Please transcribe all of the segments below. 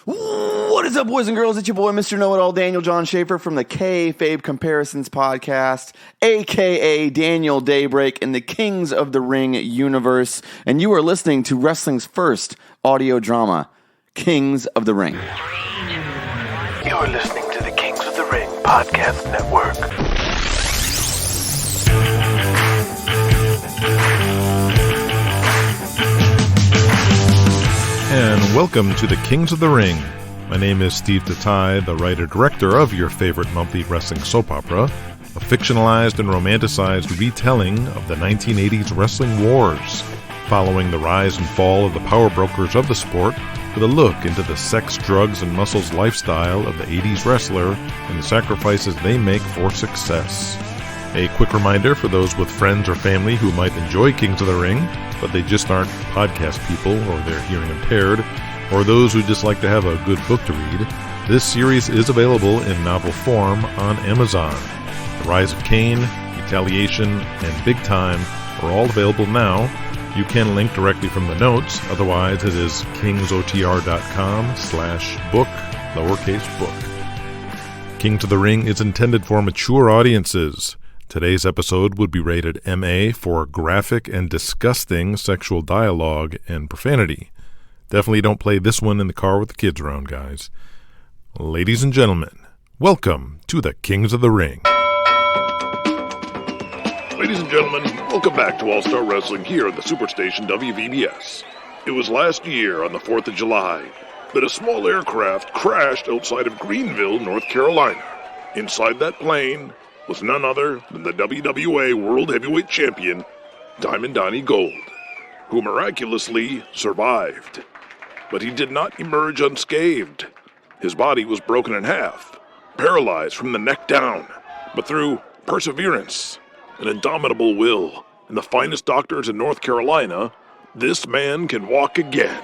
What is up, boys and girls? It's your boy, Mr. Know-It-All, Daniel John Schaefer from the K-Fabe Comparisons podcast, a.k.a. Daniel Daybreak in the Kings of the Ring universe, and you are listening to wrestling's first audio drama, Kings of the Ring. You are listening to the Kings of the Ring podcast network. And welcome to the Kings of the Ring. My name is Steve Tatai, the writer-director of your favorite monthly wrestling soap opera, a fictionalized and romanticized retelling of the 1980s wrestling wars, following the rise and fall of the power brokers of the sport with a look into the sex, drugs, and muscles lifestyle of the 80s wrestler and the sacrifices they make for success. A quick reminder for those with friends or family who might enjoy Kings of the Ring, but they just aren't podcast people or they're hearing impaired, or those who just like to have a good book to read, this series is available in novel form on Amazon. The Rise of Cain, Retaliation, and Big Time are all available now. You can link directly from the notes, otherwise it is kingsotr.com/book, lowercase book. Kings of the Ring is intended for mature audiences. Today's episode would be rated MA for graphic and disgusting sexual dialogue and profanity. Definitely don't play this one in the car with the kids around, guys. Ladies and gentlemen, welcome to the Kings of the Ring. Ladies and gentlemen, welcome back to All-Star Wrestling here on the Superstation WVBS. It was last year on the 4th of July that a small aircraft crashed outside of Greenville, North Carolina. Inside that plane was none other than the WWA World Heavyweight Champion, Diamond Donny Gold, who miraculously survived. But he did not emerge unscathed. His body was broken in half, paralyzed from the neck down, but through perseverance, an indomitable will, and the finest doctors in North Carolina, this man can walk again.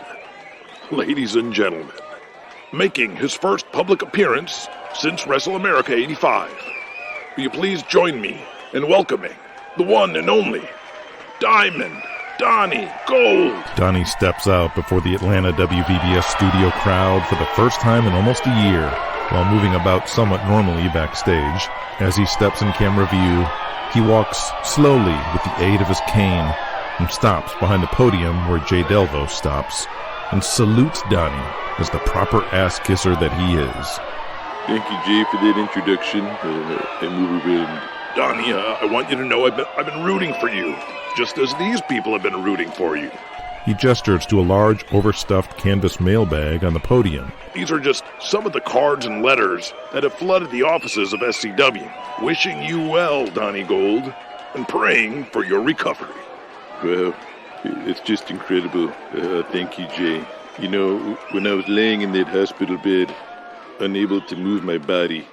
Ladies and gentlemen, making his first public appearance since Wrestle America 85, will you please join me in welcoming the one and only Diamond Donny Gold. Donny steps out before the Atlanta WVBS studio crowd for the first time in almost a year, while moving about somewhat normally backstage. As he steps in camera view, he walks slowly with the aid of his cane and stops behind the podium where Jay Delvo stops and salutes Donny as the proper ass-kisser that he is. Thank you, Jay, for that introduction. I'm overwhelmed. Donny, I want you to know I've been rooting for you, just as these people have been rooting for you. He gestures to a large, overstuffed canvas mailbag on the podium. These are just some of the cards and letters that have flooded the offices of SCW, wishing you well, Donny Gold, and praying for your recovery. Wow, it's just incredible. Thank you, Jay. You know, when I was laying in that hospital bed, unable to move my body,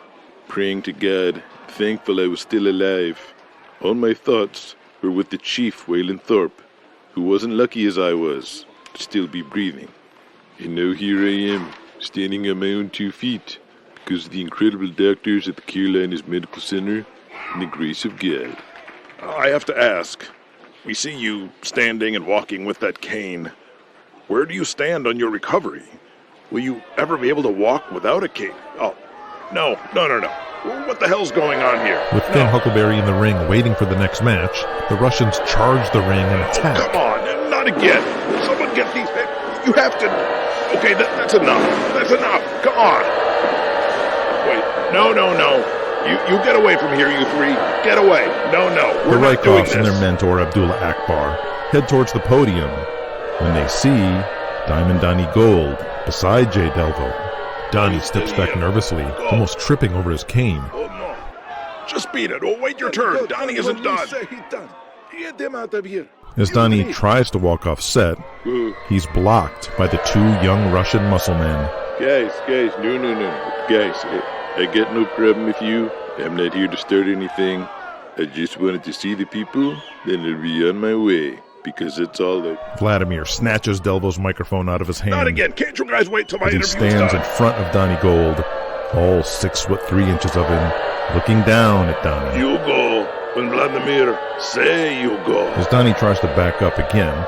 praying to God, thankful I was still alive, all my thoughts were with the chief, Waylon Thorpe, who wasn't lucky as I was to still be breathing. And now here I am, standing on my own 2 feet, because of the incredible doctors at the Carolinas Medical Center and the grace of God. I have to ask, we see you standing and walking with that cane. Where do you stand on your recovery? Will you ever be able to walk without a cane? Oh, no. What the hell's going on here? With Finn Huckleberry in the ring waiting for the next match, the Russians charge the ring and attack. Oh, come on, not again. Someone get these... You have to... Okay, that's enough. That's enough. Come on. Wait, no. You get away from here, you three. Get away. No. We're not doing this. The Rykovs and their mentor, Abdullah Akbar, head towards the podium when they see Diamond Donny Gold beside Jay Delvo. Donny steps back nervously, almost tripping over his cane. Oh, no. Just beat it. Oh, wait your turn. Donny isn't done. Get them out of here. As Donny tries to walk off set, he's blocked by the 2 young Russian muscle men. Guys, no. Guys, I got no problem with you. I'm not here to start anything. I just wanted to see the people, then I'll be on my way. Because it's all that... Vladimir snatches Delvo's microphone out of his hand. Not again. Can't you guys wait till my interview's done? He stands in front of Donny Gold, all 6'3" of him, looking down at Donny. You go when Vladimir say you go. As Donny tries to back up again,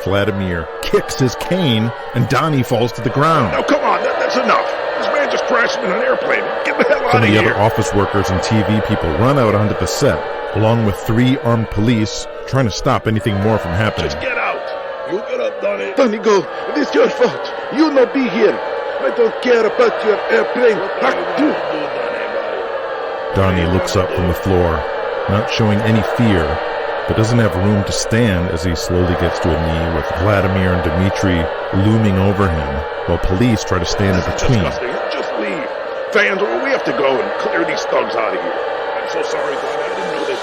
Vladimir kicks his cane, and Donny falls to the ground. Now, come on, that's enough. This man just crashed in an airplane. Get the hell out of here. Some of the other office workers and TV people run out onto the set, along with 3 armed police, trying to stop anything more from happening. Just get out. You get up, Donny. Donny Gold, it is your fault. You'll not be here. I don't care about your airplane. Donny looks up from the floor, not showing any fear, but doesn't have room to stand as he slowly gets to a knee with Vladimir and Dmitri looming over him, while police try to stand in between. Disgusting. Just leave. Fans, we have to go and clear these thugs out of here. I'm so sorry, Donny. I didn't know that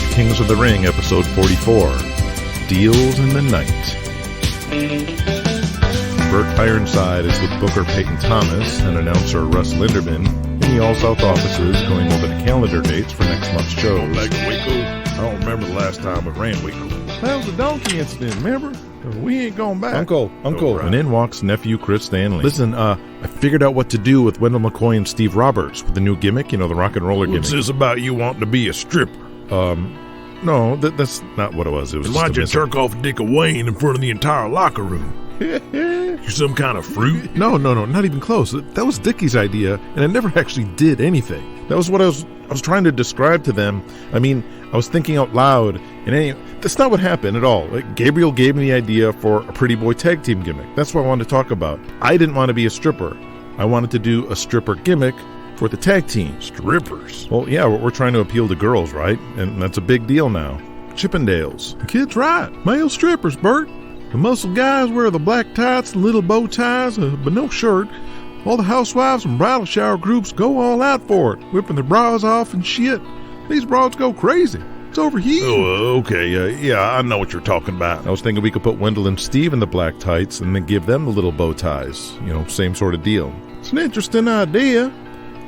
you... Kings of the Ring, episode 44, Deals in the Night. Bert Ironside is with Booker Peyton Thomas and announcer Russ Linderman in the All South offices going over the calendar dates for next month's shows. Like Waco? I don't remember the last time we ran Waco. That was a donkey incident, remember? We ain't going back. Uncle. Right. And in walks nephew Chris Stanley. Listen, I figured out what to do with Wendell McCoy and Steve Roberts with the new gimmick, the rock and roller gimmick. What's this about you wanting to be a stripper? No, that's not what it was. It was Why'd you jerk off Dick Wayne in front of the entire locker room? You some kind of fruit? No, not even close. That was Dickie's idea, and it never actually did anything. That was what I was trying to describe to them. I mean, I was thinking out loud, and that's not what happened at all. Gabriel gave me the idea for a Pretty Boy tag team gimmick. That's what I wanted to talk about. I didn't want to be a stripper. I wanted to do a stripper gimmick for the tag team. Strippers? Well, yeah, we're trying to appeal to girls, right? And that's a big deal now. Chippendales. The kid's right. Male strippers, Bert. The muscle guys wear the black tights and little bow ties, but no shirt. All the housewives and bridal shower groups go all out for it, whipping their bras off and shit. These broads go crazy. It's overheating. Oh, okay. Yeah, I know what you're talking about. I was thinking we could put Wendell and Steve in the black tights and then give them the little bow ties. Same sort of deal. It's an interesting idea.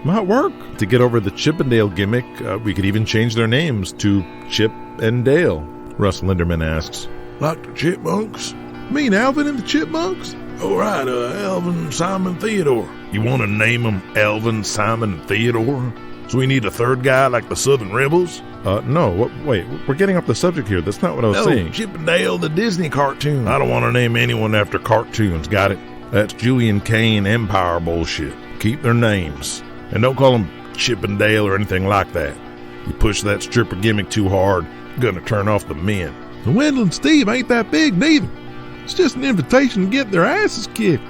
Might work. To get over the Chippendale gimmick, we could even change their names to Chip and Dale. Russ Linderman asks. Like the Chipmunks? Mean Alvin and the Chipmunks? All right, Alvin, Simon, Theodore. You want to name them Alvin, Simon, and Theodore? So we need a third guy like the Southern Rebels? No. Wait, we're getting off the subject here. That's not what I was saying. Chip and Dale, the Disney cartoon. I don't want to name anyone after cartoons, got it? That's Julian Cain Empire bullshit. Keep their names. And don't call them Chip and Dale or anything like that. You push that stripper gimmick too hard, you're gonna turn off the men. The Wendell and Steve ain't that big neither. It's just an invitation to get their asses kicked.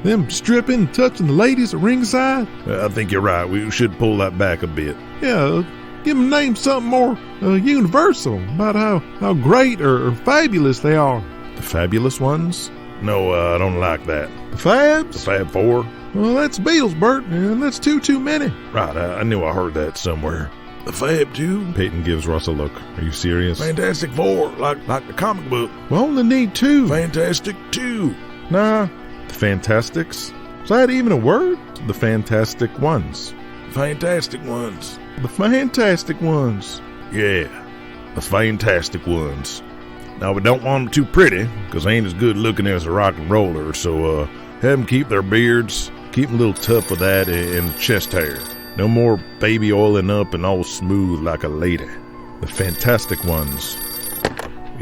Them stripping and touching the ladies at ringside. I think you're right. We should pull that back a bit. Yeah, give them name something more universal about how great or fabulous they are. The fabulous ones? No, I don't like that. The Fabs? The Fab Four? Well, that's Beatles, Bert, and that's too many. Right, I knew I heard that somewhere. The Fab Two? Peyton gives Russ a look. Are you serious? Fantastic Four, like the comic book. We only need 2. Fantastic Two. Nah, the Fantastics. Is that even a word? The Fantastic Ones. Fantastic Ones. The Fantastic Ones. Yeah, the Fantastic Ones. Now, we don't want them too pretty, because they ain't as good looking as a rock and roller, so have them keep their beards, keep them a little tough with that and chest hair. No more baby oiling up and all smooth like a lady. The Fantastic Ones.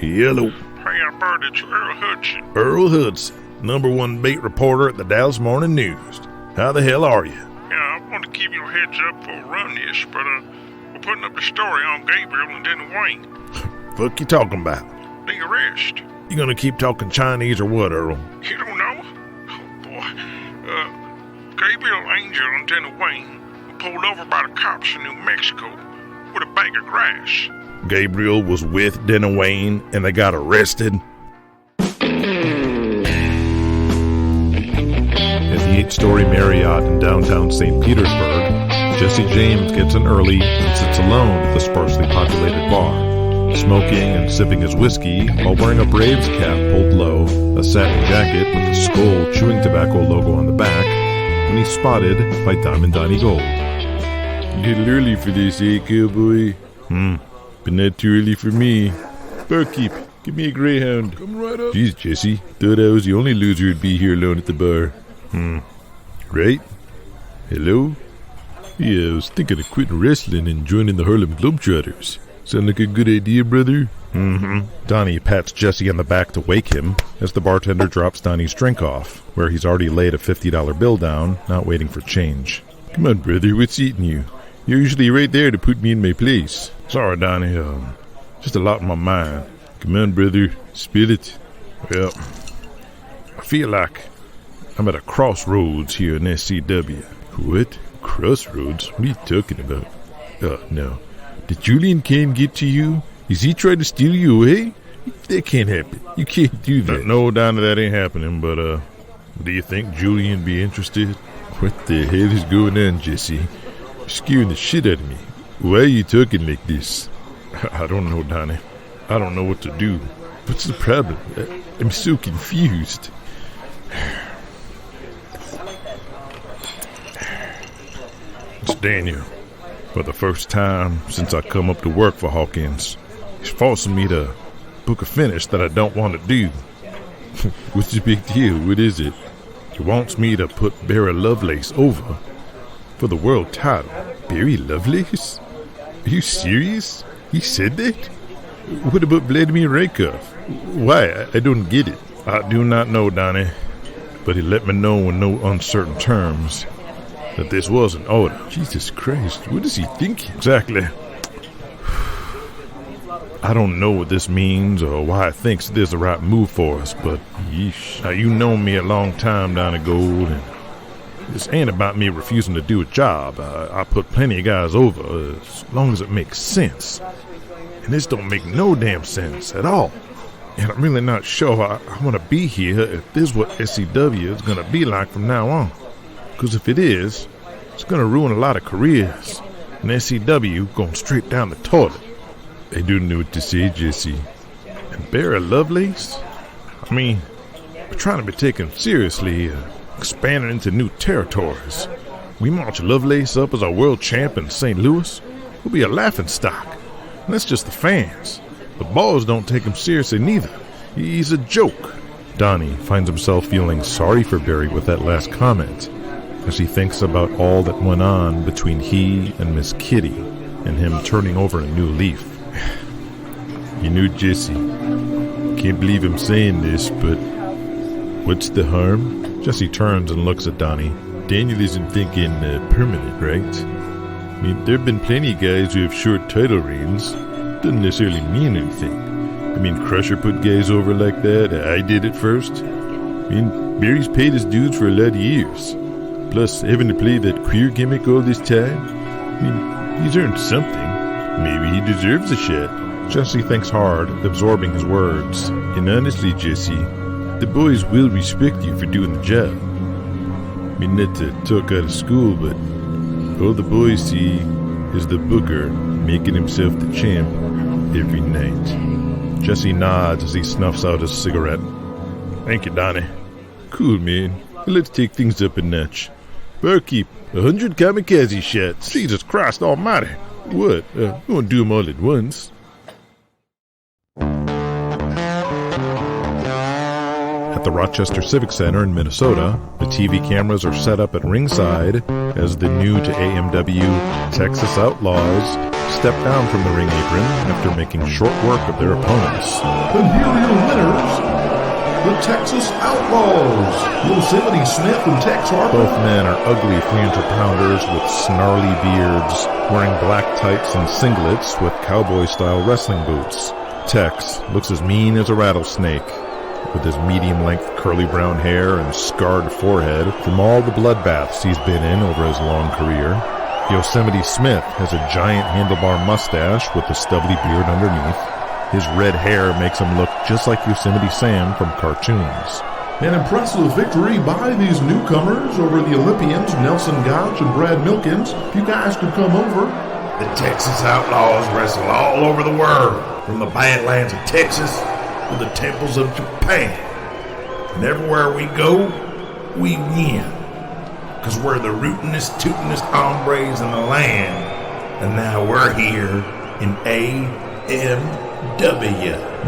Yellow. Hey, Bert, it's Earl Hudson. Earl Hudson, #1 beat reporter at the Dallas Morning News. How the hell are you? Yeah, I want to give you a heads up before we run this, but we're putting up a story on Gabriel and Denny Wayne. Fuck you talking about? The arrest. You gonna keep talking Chinese or what, Earl? You don't know? Oh, boy. Gabriel Angel and Denny Wayne were pulled over by the cops in New Mexico with a bag of grass. Gabriel was with Denny Wayne and they got arrested? At the 8-story Marriott in downtown St. Petersburg, Jesse James gets in early and sits alone at the sparsely populated bar, smoking and sipping his whiskey while wearing a Braves cap pulled low, a satin jacket with the Skull chewing tobacco logo on the back, when he's spotted by Diamond Donny Gold. A little early for this, eh, cowboy? But not too early for me. Barkeep, give me a Greyhound. Come right up. Jeez, Jesse, thought I was the only loser who'd be here alone at the bar. Right? Hello? Yeah, I was thinking of quitting wrestling and joining the Harlem Globetrotters. Sound like a good idea, brother? Mm-hmm. Donny pats Jesse on the back to wake him as the bartender drops Donny's drink off, where he's already laid a $50 bill down, not waiting for change. Come on, brother, what's eating you? You're usually right there to put me in my place. Sorry, Donny, just a lot in my mind. Come on, brother, spill it. Well, I feel like I'm at a crossroads here in SCW. What? Crossroads? What are you talking about? No. Did Julian Cain get to you? Is he trying to steal you away? That can't happen. You can't do that. No, Donny, that ain't happening, but, do you think Julian be interested? What the hell is going on, Jesse? You're scaring the shit out of me. Why are you talking like this? I don't know, Donny. I don't know what to do. What's the problem? I'm so confused. It's Daniel. For the first time since I come up to work for Hawkins, he's forcing me to book a finish that I don't want to do. What's the big deal? What is it? He wants me to put Barry Lovelace over for the world title. Barry Lovelace? Are you serious? He said that? What about Vladimir Raykov? Why? I don't get it. I do not know, Donny, but he let me know in no uncertain terms that this was an order. Jesus Christ, what is he thinking? Exactly. I don't know what this means or why I think this is the right move for us, but yeesh. Now, you know me a long time, Donny Gold, and this ain't about me refusing to do a job. I put plenty of guys over as long as it makes sense. And this don't make no damn sense at all. And I'm really not sure I want to be here if this is what SCW is going to be like from now on. Because if it is, it's going to ruin a lot of careers. And SCW going straight down the toilet. I don't know what to say, Jesse. And Barry Lovelace? I mean, we're trying to be taken seriously, expanding into new territories. We march Lovelace up as our world champ in St. Louis. We'll be a laughingstock. And that's just the fans. The boys don't take him seriously neither. He's a joke. Donny finds himself feeling sorry for Barry with that last comment, as he thinks about all that went on between he and Miss Kitty, and him turning over a new leaf. You know, Jesse, can't believe I'm saying this, but what's the harm? Jesse turns and looks at Donny. Daniel isn't thinking permanent, right? I mean, there have been plenty of guys who have short title reigns. Doesn't necessarily mean anything. I mean, Crusher put guys over like that. I did it first. I mean, Barry's paid his dues for a lot of years. Plus, having to play that queer gimmick all this time. I mean, he's earned something. Maybe he deserves a shot. Jesse thinks hard, absorbing his words. And honestly, Jesse, the boys will respect you for doing the job. I mean, not to talk out of school, but all the boys see is the booker making himself the champ every night. Jesse nods as he snuffs out his cigarette. Thank you, Donny. Cool, man. Let's take things up a notch. Barkeep, 100 kamikaze shots. Jesus Christ almighty. What? We won't do them all at once. At the Rochester Civic Center in Minnesota, the TV cameras are set up at ringside as the new to AMW Texas Outlaws step down from the ring apron after making short work of their opponents. And here are your winners, the Texas Outlaws, Yosemite Smith and Tex Harper. Both men are ugly 300-pounders with snarly beards, wearing black tights and singlets with cowboy-style wrestling boots. Tex looks as mean as a rattlesnake, with his medium-length curly brown hair and scarred forehead from all the bloodbaths he's been in over his long career. Yosemite Smith has a giant handlebar mustache with a stubbly beard underneath. His red hair makes him look just like Yosemite Sam from cartoons. An impressive victory by these newcomers over the Olympians Nelson Gotch and Brad Milkins. If you guys could come over. The Texas Outlaws wrestle all over the world, from the Badlands of Texas to the temples of Japan. And everywhere we go, we win. Because we're the rootinest, tootinest hombres in the land. And now we're here in AMW.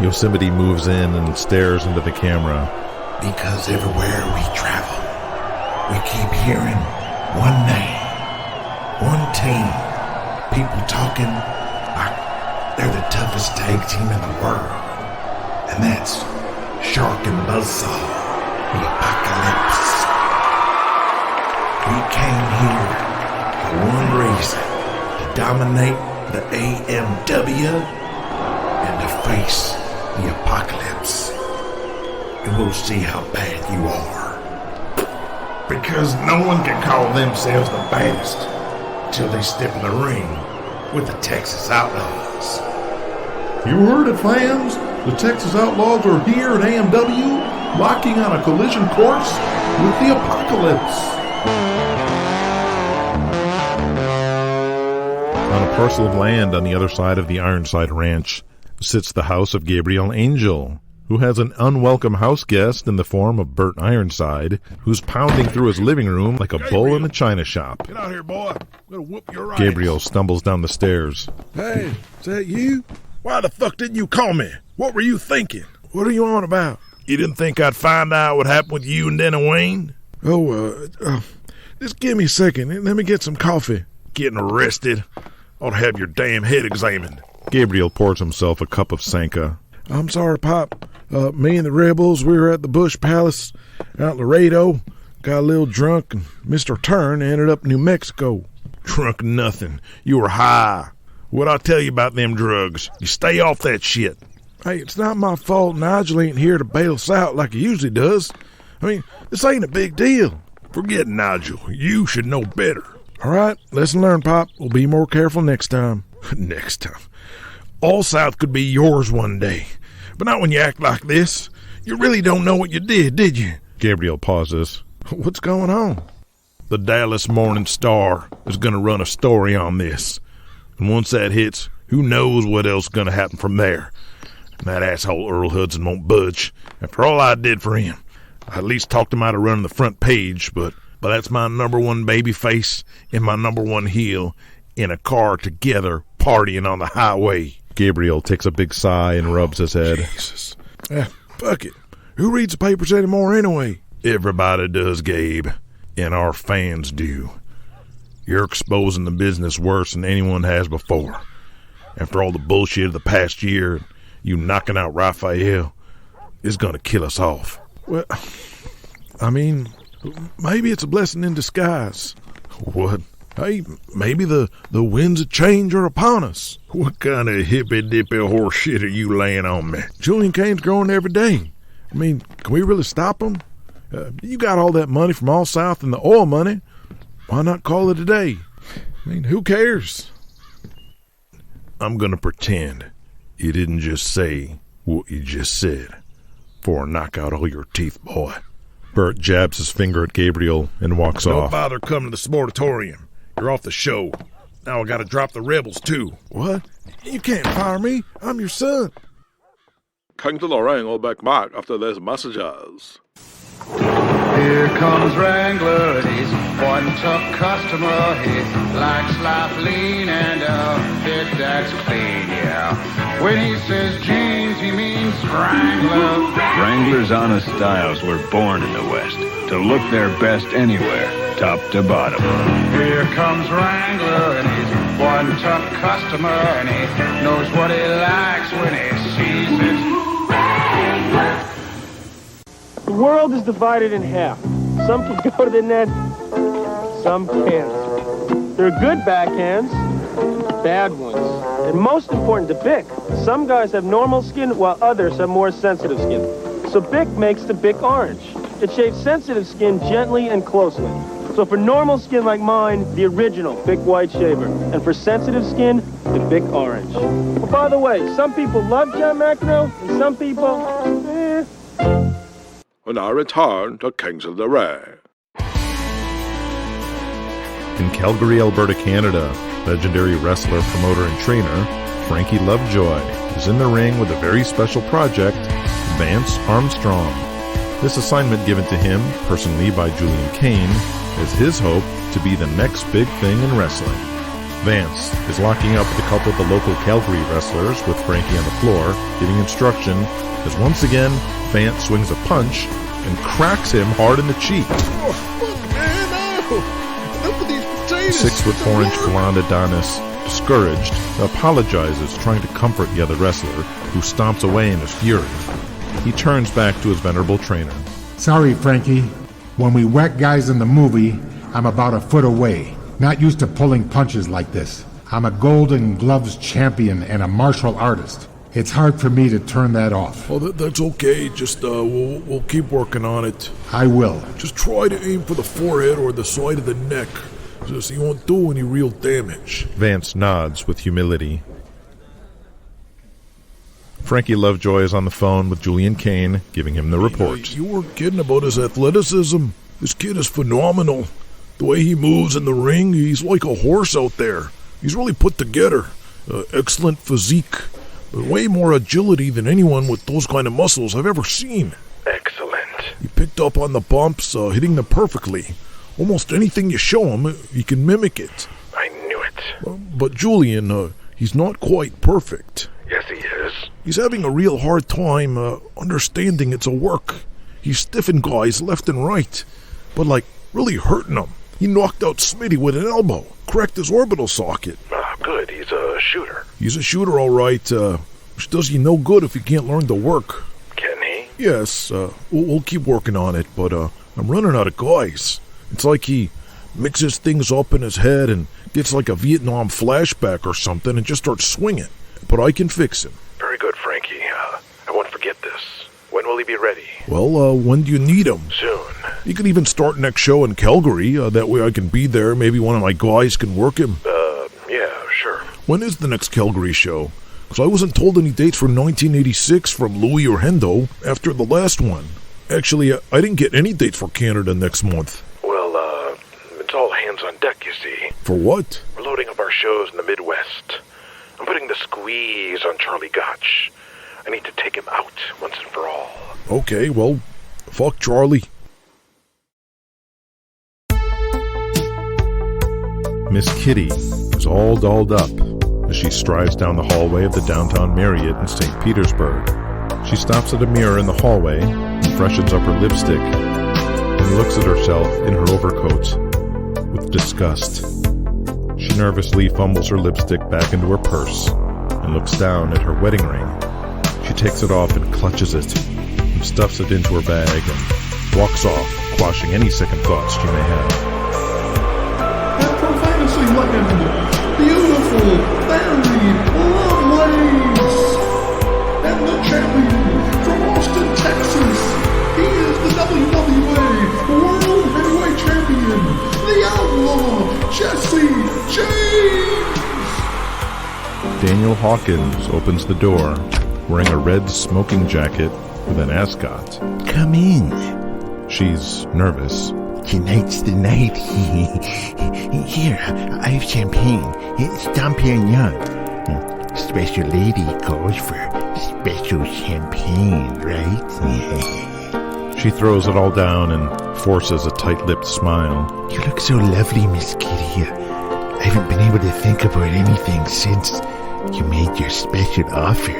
Yosemite moves in and stares into the camera. Because everywhere we travel, we keep hearing one name, one team. People talking like They're the toughest tag team in the world. And that's Shark and Buzzsaw, the Apocalypse. We came here for one reason, to dominate the AMW and to face the Apocalypse. And we'll see how bad you are. Because no one can call themselves the baddest until they step in the ring with the Texas Outlaws. You heard it, fans. The Texas Outlaws are here at AMW, locking on a collision course with the Apocalypse. On a parcel of land on the other side of the Ironside Ranch sits the house of Gabriel Angel, who has an unwelcome house guest in the form of Bert Ironside, who's pounding through his living room like a bull in a china shop. Get out here, boy. I'm gonna whoop your ass. Gabriel stumbles down the stairs. Hey, is that you? Why the fuck didn't you call me? What were you thinking? What are you on about? You didn't think I'd find out what happened with you and Denny Wayne? Just give me a second. Let me get some coffee. Getting arrested? Ought to have your damn head examined. Gabriel pours himself a cup of Sanka. I'm sorry, Pop. Me and the rebels, we were at the Bush Palace out in Laredo. Got a little drunk, and Mr. Turn ended up in New Mexico. Drunk nothing. You were high. What'd I tell you about them drugs? You stay off that shit. Hey, it's not my fault Nigel ain't here to bail us out like he usually does. I mean, this ain't a big deal. Forget Nigel. You should know better. All right, lesson learned, Pop. We'll be more careful next time. Next time. All South could be yours one day. But not when you act like this. You really don't know what you did you? Gabriel pauses. What's going on? The Dallas Morning Star is going to run a story on this. And once that hits, who knows what else is going to happen from there. And that asshole Earl Hudson won't budge. After all I did for him, I at least talked him out of running the front page, but that's my number one baby face and my number one heel in a car together partying on the highway. Gabriel takes a big sigh and rubs his head. Jesus. Fuck it. Who reads the papers anymore anyway? Everybody does, Gabe. And our fans do. You're exposing the business worse than anyone has before. After all the bullshit of the past year, you knocking out Raphael is going to kill us off. Well, I mean, maybe it's a blessing in disguise. What? Hey, maybe the winds of change are upon us. What kind of hippy-dippy horse shit are you laying on me? Julian Cain's growing every day. I mean, can we really stop him? You got all that money from All South and the oil money. Why not call it a day? I mean, who cares? I'm going to pretend you didn't just say what you just said before I knock out all your teeth, boy. Bert jabs his finger at Gabriel and walks off. Don't bother coming to the sportatorium. You're off the show. Now I gotta drop the rebels, too. What? You can't fire me. I'm your son. King to the ring, all back after these messages. Here comes Wrangler, and he's one tough customer. He likes life lean and a fit that's clean, yeah. When he says jeans, he means Wrangler. Wrangler's honest styles were born in the West to look their best anywhere, top to bottom. Here comes Wrangler, and he's one tough customer, and he knows what he likes when he sees it. The world is divided in half. Some can go to the net, some can't. There are good backhands, bad ones. And most important, the Bic. Some guys have normal skin while others have more sensitive skin. So Bic makes the Bic Orange. It shaves sensitive skin gently and closely. So for normal skin like mine, the original Bic White Shaver. And for sensitive skin, the Bic Orange. Well, by the way, some people love John McEnroe, and some people, And I return to Kings of the Ring. In Calgary, Alberta, Canada, legendary wrestler, promoter, and trainer Frankie Lovejoy is in the ring with a very special project, Vance Armstrong. This assignment given to him personally by Julian Cain is his hope to be the next big thing in wrestling. Vance is locking up with a couple of the local Calgary wrestlers with Frankie on the floor, giving instruction as once again Vance swings a punch and cracks him hard in the cheek. Oh, fuck, man, no. Enough of these potatoes. 6'4" blonde Adonis Discouraged, apologizes, trying to comfort the other wrestler, who stomps away in his fury. He turns back to his venerable trainer. Sorry, Frankie. When we whack guys in the movie, I'm about a foot away. Not used to pulling punches like this. I'm a Golden Gloves champion and a martial artist. It's hard for me to turn that off. Oh, that's okay. Just, we'll keep working on it. I will. Just try to aim for the forehead or the side of the neck, so you won't do any real damage. Vance nods with humility. Frankie Lovejoy is on the phone with Julian Cain, giving him the report. You weren't kidding about his athleticism. This kid is phenomenal. The way he moves in the ring, he's like a horse out there. He's really put together. Excellent physique. But way more agility than anyone with those kind of muscles I've ever seen. Excellent. He picked up on the bumps, hitting them perfectly. Almost anything you show him, he can mimic it. I knew it. But Julian, he's not quite perfect. Yes, he is. He's having a real hard time understanding it's a work. He's stiffing guys left and right, but really hurting them. He knocked out Smitty with an elbow, cracked his orbital socket. Good, he's a shooter. He's a shooter, all right, which does you no good if you can't learn to work. Can he? Yes, we'll keep working on it, but I'm running out of guys. It's like he mixes things up in his head and gets like a Vietnam flashback or something and just starts swinging. But I can fix him. Very good, Frankie. I won't forget this. When will he be ready? Well, when do you need him? Soon. You can even start next show in Calgary. That way I can be there. Maybe one of my guys can work him. Yeah, sure. When is the next Calgary show? Because I wasn't told any dates for 1986 from Louis or Hendo after the last one. Actually, I didn't get any dates for Canada next month. Well, it's all hands on deck, you see. For what? We're loading up our shows in the Midwest. I'm putting the squeeze on Charlie Gotch. I need to take him out once and for all. Okay, well, fuck Charlie. Miss Kitty is all dolled up as she strides down the hallway of the downtown Marriott in St. Petersburg. She stops at a mirror in the hallway and freshens up her lipstick and looks at herself in her overcoat with disgust. She nervously fumbles her lipstick back into her purse and looks down at her wedding ring. She takes it off and clutches it and stuffs it into her bag and walks off, quashing any second thoughts she may have. Fantasy land, beautiful Barry Lovelace, and the champion from Austin, Texas. He is the WWA World Heavyweight Champion, the Outlaw Jesse James. Daniel Hawkins opens the door, wearing a red smoking jacket with an ascot. Come in. She's nervous. Tonight's the night. Here, I have champagne. It's Dom Perignon. Special lady calls for special champagne, right? She throws it all down and forces a tight-lipped smile. You look so lovely, Miss Kitty. I haven't been able to think about anything since you made your special offer.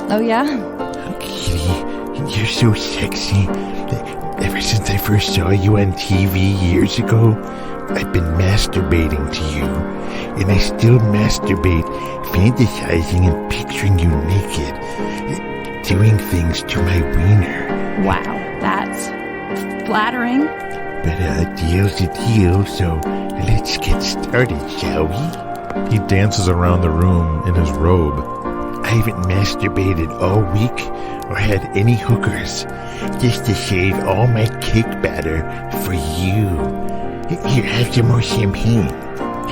Oh, yeah? Kitty, you're so sexy. Ever since I first saw you on TV years ago, I've been masturbating to you. And I still masturbate, fantasizing and picturing you naked, doing things to my wiener. Wow, that's flattering. But a deal's a deal, so let's get started, shall we? He dances around the room in his robe. I haven't masturbated all week or had any hookers, just to save all my cake batter for you. Here, have some more champagne.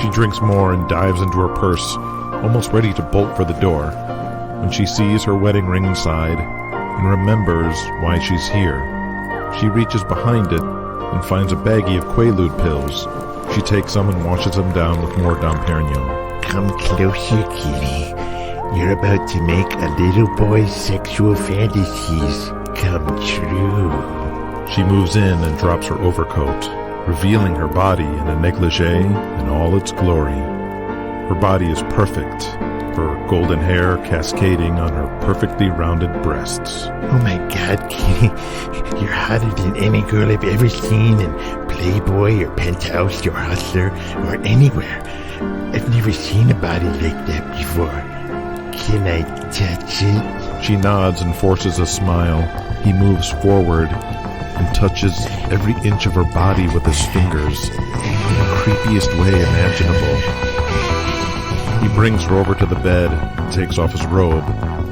She drinks more and dives into her purse, almost ready to bolt for the door, when she sees her wedding ring inside and remembers why she's here. She reaches behind it and finds a baggie of Quaalude pills. She takes some and washes them down with more Dom Perignon. Come closer, Kitty. You're about to make a little boy's sexual fantasies come true. She moves in and drops her overcoat, revealing her body in a negligee in all its glory. Her body is perfect, her golden hair cascading on her perfectly rounded breasts. Oh my God, Kitty, you're hotter than any girl I've ever seen in Playboy or Penthouse or Hustler or anywhere. I've never seen a body like that before. Can I touch it? She nods and forces a smile. He moves forward and touches every inch of her body with his fingers in the creepiest way imaginable. He brings her over to the bed and takes off his robe,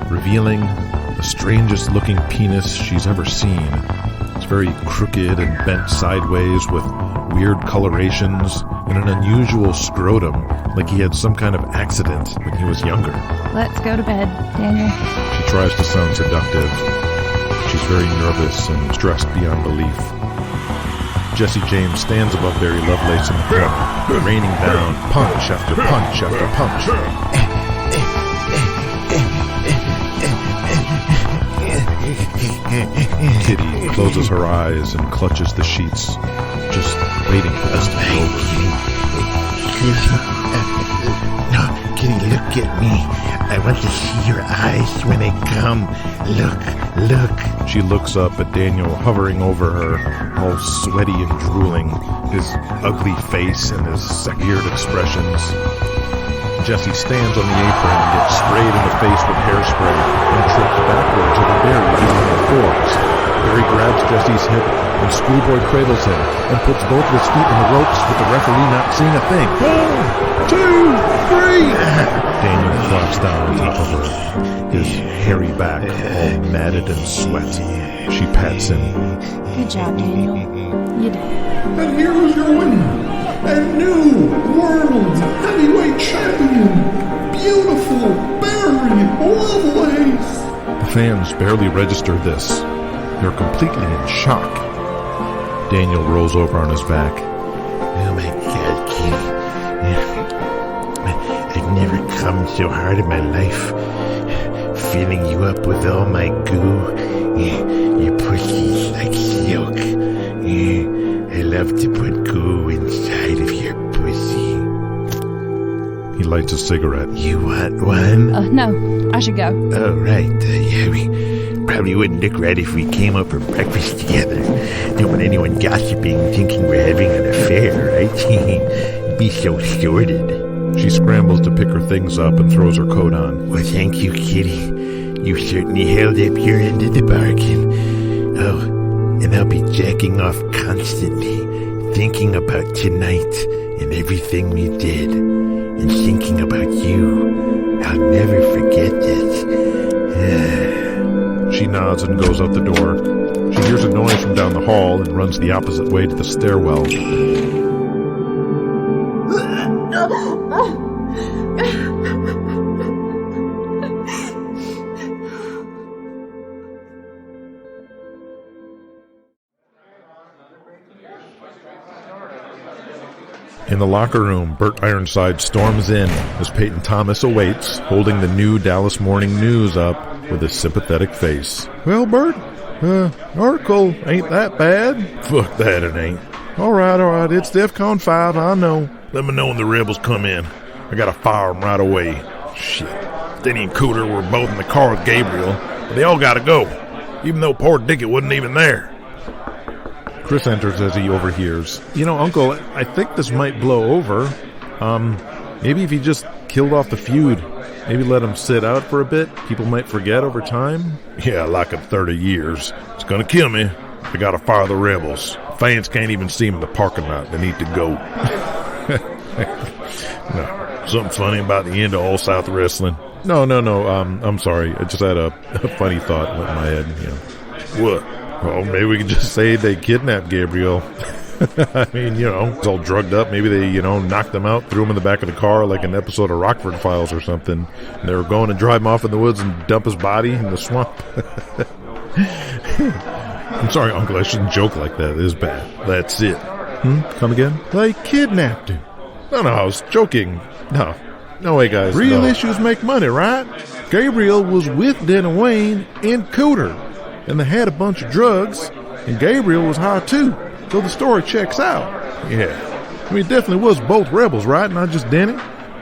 revealing the strangest looking penis she's ever seen. It's very crooked and bent sideways with weird colorations and an unusual scrotum, like he had some kind of accident when he was younger. Let's go to bed, Daniel. She tries to sound seductive. She's very nervous and stressed beyond belief. Jesse James stands above Barry Lovelace in the corner, raining down punch after punch after punch. Kitty closes her eyes and clutches the sheets, just waiting for this to be over. No, Kitty, look at me. I want to see your eyes when I come. Look. She looks up at Daniel hovering over her, all sweaty and drooling, his ugly face and his weird expressions. Jessie stands on the apron and gets sprayed in the face with hairspray and trips backwards over Barry using the forks. Barry grabs Jessie's hip and schoolboy cradles him and puts both of his feet in the ropes with the referee not seeing a thing. 1, 2, 3! Daniel flops down on top of her, his hairy back all matted in sweat. She pats him. Good job, Daniel. You did. And here is your winner, and new world heavyweight champion, beautiful Barry Lovelace. The fans barely register this. They're completely in shock. Daniel rolls over on his back. Oh my God, Kitty. I've never come so hard in my life. Filling you up with all my goo. Your pussy's like silk. I love to put goo inside of your pussy. He lights a cigarette. You want one? No, I should go. Oh, right. Yeah, we probably wouldn't look right if we came up for breakfast together. Don't want anyone gossiping, thinking we're having an affair, right? Be so sordid. She scrambles to pick her things up and throws her coat on. Well, thank you, Kitty. You certainly held up your end of the bargain. Oh, and I'll be jacking off constantly, thinking about tonight and everything we did, and thinking about you. I'll never forget this. She nods and goes out the door. She hears a noise from down the hall and runs the opposite way to the stairwell. In the locker room, Bert Ironside storms in as Peyton Thomas awaits, holding the new Dallas Morning News up with a sympathetic face. Well, Bert, article ain't that bad. Fuck that, it ain't. All right, it's DEFCON 5, I know. Let me know when the rebels come in. I gotta fire them right away. Shit. Denny and Cooter were both in the car with Gabriel, but they all gotta go, even though poor Dickie wasn't even there. Chris enters as he overhears. You know, Uncle, I think this might blow over. Maybe if you just killed off the feud, maybe let him sit out for a bit, people might forget over time. Yeah, like in 30 years. It's gonna kill me. They gotta fire the rebels. Fans can't even see them in the parking lot. They need to go. No, something funny about the end of All South Wrestling? No. I'm sorry. I just had a funny thought went in my head. You know. What? Well, maybe we can just say they kidnapped Gabriel. I mean, he's all drugged up. Maybe they, knocked him out, threw him in the back of the car like an episode of Rockford Files or something. And they were going to drive him off in the woods and dump his body in the swamp. I'm sorry, Uncle. I shouldn't joke like that. It is bad. That's it. Come again? They kidnapped him. No, I was joking. No way, guys. Real no. issues make money, right? Gabriel was with Denny Wayne in Cooter, and they had a bunch of drugs, and Gabriel was high too, so the story checks out. Yeah. I mean, it definitely was both rebels, right? Not just Denny.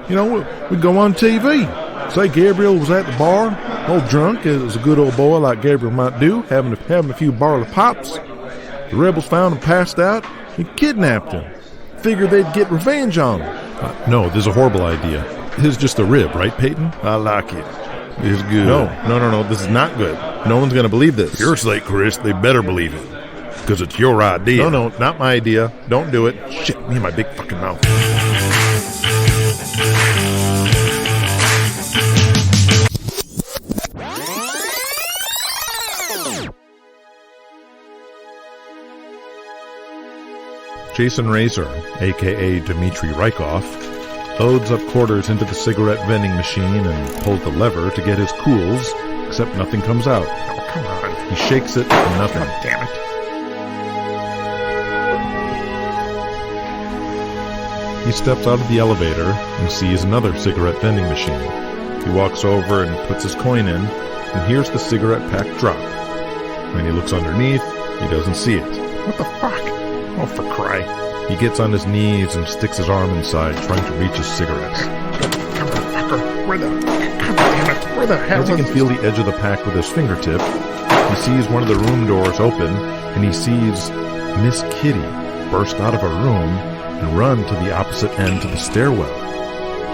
We'd go on TV. Say Gabriel was at the bar, all drunk, as a good old boy like Gabriel might do, having a few barley pops. The rebels found him passed out and kidnapped him. Figured they'd get revenge on him. No, this is a horrible idea. This is just a rib, right, Peyton? I like it. It's good. No. This is not good. No one's going to believe this. Your sake, Chris, they better believe it. Because it's your idea. No, not my idea. Don't do it. Shit, me and my big fucking mouth. Jason Razor, a.k.a. Dmitry Rykov, loads up quarters into the cigarette vending machine and pulls the lever to get his cools, except nothing comes out. Oh, come on. He shakes it and nothing. God damn it. He steps out of the elevator and sees another cigarette vending machine. He walks over and puts his coin in and hears the cigarette pack drop. When he looks underneath, he doesn't see it. What the fuck? Oh, for cry. He gets on his knees and sticks his arm inside, trying to reach his cigarettes. Come on, fucker. Where the... God damn it. Where the hell As he can feel the edge of the pack with his fingertip, he sees one of the room doors open, and he sees Miss Kitty burst out of a room and run to the opposite end to the stairwell.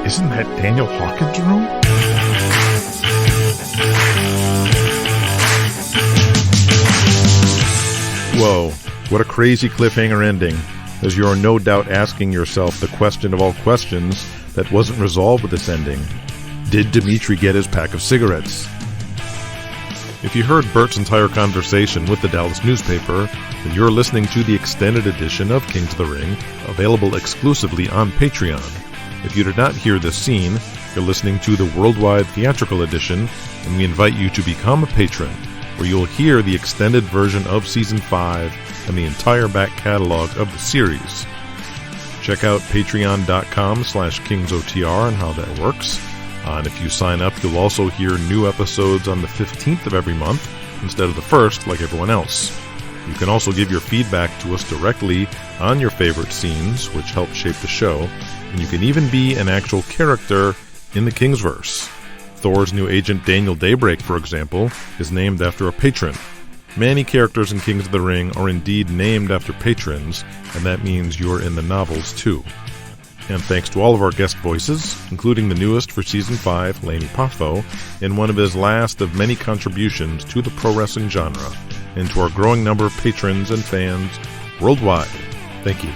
Isn't that Daniel Hawkins' room? Whoa, what a crazy cliffhanger ending, as you are no doubt asking yourself the question of all questions that wasn't resolved with this ending. Did Dmitry get his pack of cigarettes? If you heard Bert's entire conversation with the Dallas newspaper, then you're listening to the extended edition of Kings of the Ring, available exclusively on Patreon. If you did not hear this scene, you're listening to the worldwide theatrical edition, and we invite you to become a patron, where you'll hear the extended version of Season 5 and the entire back catalog of the series. Check out patreon.com/kingsotr and how that works. And if you sign up, you'll also hear new episodes on the 15th of every month, instead of the 1st like everyone else. You can also give your feedback to us directly on your favorite scenes, which help shape the show, and you can even be an actual character in the Kingsverse. Thor's new agent Daniel Daybreak, for example, is named after a patron. Many characters in Kings of the Ring are indeed named after patrons, and that means you're in the novels too. And thanks to all of our guest voices, including the newest for Season 5, Laney Poffo, in one of his last of many contributions to the pro wrestling genre, and to our growing number of patrons and fans worldwide. Thank you.